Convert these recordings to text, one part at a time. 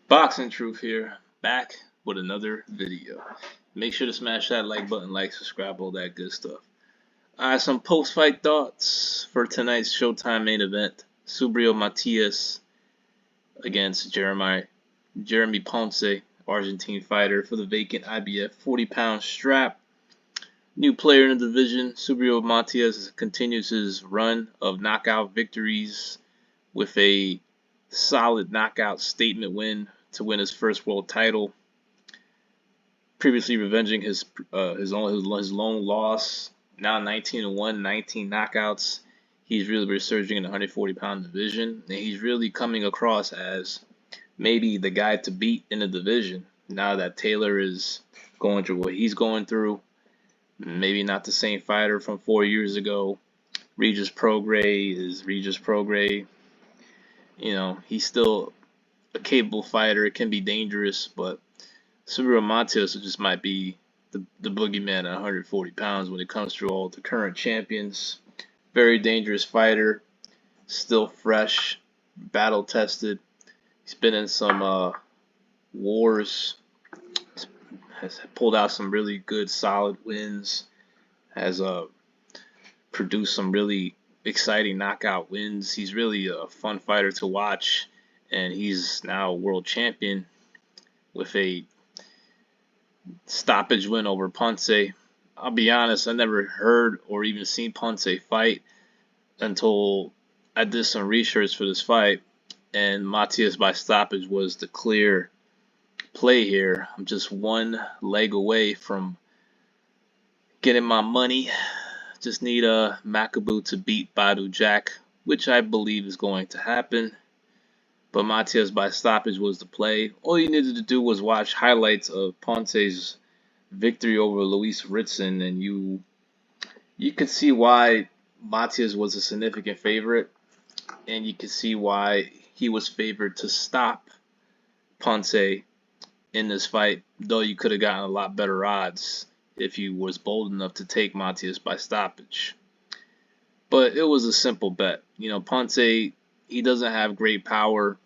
Boxing Truth here, back with another video. Make sure to smash that like button, subscribe, all that good stuff. Some post-fight thoughts for tonight's Showtime main event. Subriel Matias against Jeremy Ponce, Argentine fighter, for the vacant IBF 40-pound strap. New player in the division, Subriel Matias continues his run of knockout victories with a solid knockout statement win to win his first world title. Previously revenging his lone loss. Now 19-1, 19 knockouts. He's really resurging in the 140-pound division, and he's really coming across as maybe the guy to beat in the division. Now that Taylor is going through what he's going through, maybe not the same fighter from 4 years ago. Regis Prograis is Regis Prograis. You know, he's still a capable fighter. It can be dangerous, but Subriel Matias just might be the boogeyman at 140 pounds when it comes to all the current champions. Very dangerous fighter, still fresh, battle tested. He's been in some wars, has pulled out some really good solid wins, has produced some really exciting knockout wins. He's really a fun fighter to watch, and he's now a world champion with a stoppage win over Ponce. I'll be honest, I never heard or even seen Ponce fight until I did some research for this fight, and Matias by stoppage was the clear play here. I'm just one leg away from getting my money. Just need a Makabu to beat Badu Jack, which I believe is going to happen. But Matias by stoppage was the play. All you needed to do was watch highlights of Ponce's victory over Luis Ritson, and you could see why Matias was a significant favorite, and you could see why he was favored to stop Ponce in this fight, though you could have gotten a lot better odds if you was bold enough to take Matias by stoppage. But it was a simple bet. You know, Ponce, he doesn't have great power.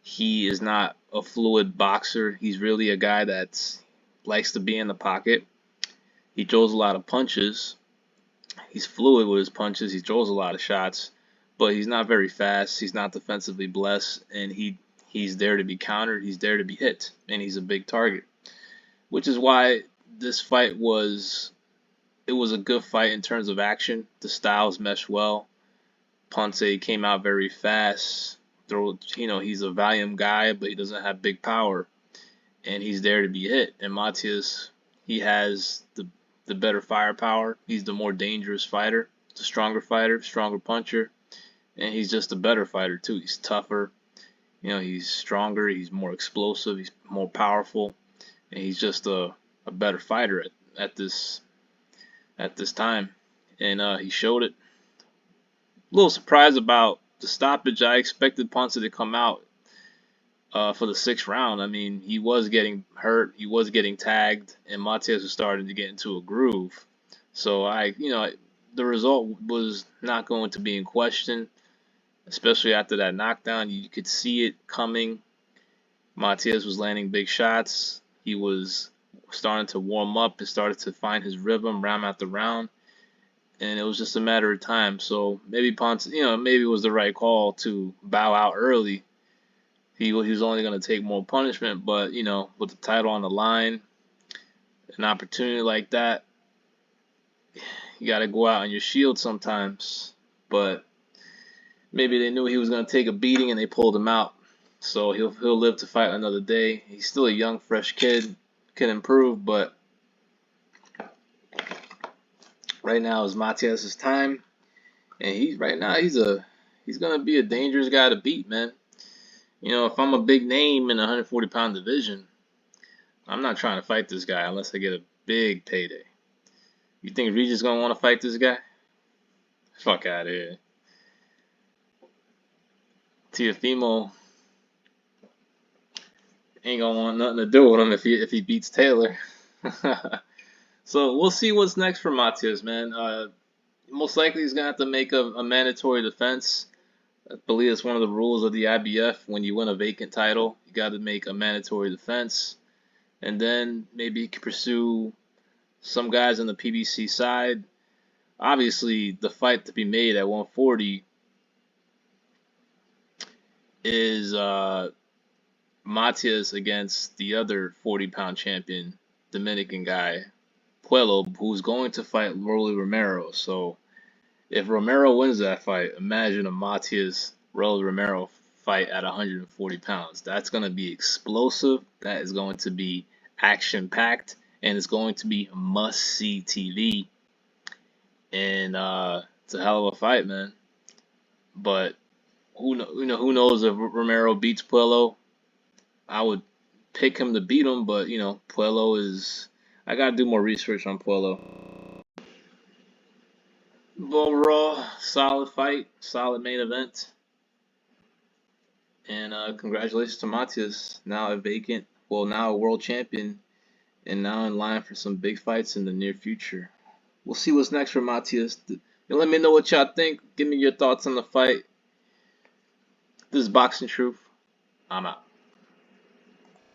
He is not a fluid boxer. He's really a guy that likes to be in the pocket. He throws a lot of punches. He's fluid with his punches. He throws a lot of shots, but he's not very fast. He's not defensively blessed, and he's there to be countered. He's there to be hit, and he's a big target, which is why this fight was a good fight in terms of action. The styles meshed well. Ponce came out very fast. He's a volume guy, but he doesn't have big power, and he's there to be hit. And Matias, he has the better firepower. He's the more dangerous fighter, the stronger fighter, stronger puncher, and he's just a better fighter too. He's tougher. You know, he's stronger. He's more explosive. He's more powerful, and he's just a better fighter at this time, and he showed it. A little surprised about the stoppage. I expected Ponce to come out for the 6th round. I mean, he was getting hurt, he was getting tagged, and Matias was starting to get into a groove. So the result was not going to be in question, especially after that knockdown. You could see it coming. Matias was landing big shots. He was starting to warm up and started to find his rhythm round after round, and it was just a matter of time. So maybe Ponce, maybe it was the right call to bow out early. He was only going to take more punishment, but with the title on the line, an opportunity like that, you got to go out on your shield sometimes. But maybe they knew he was going to take a beating and they pulled him out. So he'll live to fight another day. He's still a young, fresh kid, can improve, but right now is Matias's time, and he's gonna be a dangerous guy to beat, man. If I'm a big name in the 140-pound division, I'm not trying to fight this guy unless I get a big payday. You think Regis is gonna want to fight this guy? Fuck out of here. Teofimo ain't gonna want nothing to do with him if he beats Taylor. So we'll see what's next for Matias, man. Most likely he's gonna have to make a mandatory defense I believe it's one of the rules of the IBF. When you win a vacant title, you got to make a mandatory defense, and then maybe you can pursue some guys on the PBC side. Obviously, the fight to be made at 140 is Matias against the other 40-pound champion, Dominican guy, Puello, who's going to fight Rolly Romero. So if Romero wins that fight, imagine a Matias Rolly Romero fight at 140 pounds. That's going to be explosive. That is going to be action packed, and it's going to be must see TV. And it's a hell of a fight, man. But who knows if Romero beats Puello? I would pick him to beat him, but Puello is. I gotta do more research on Puello. But overall, solid fight, solid main event, and congratulations to Matias, now a vacant, well, now a world champion, and now in line for some big fights in the near future. We'll see what's next for Matias. Let me know what y'all think. Give me your thoughts on the fight. This is Boxing Truth. I'm out.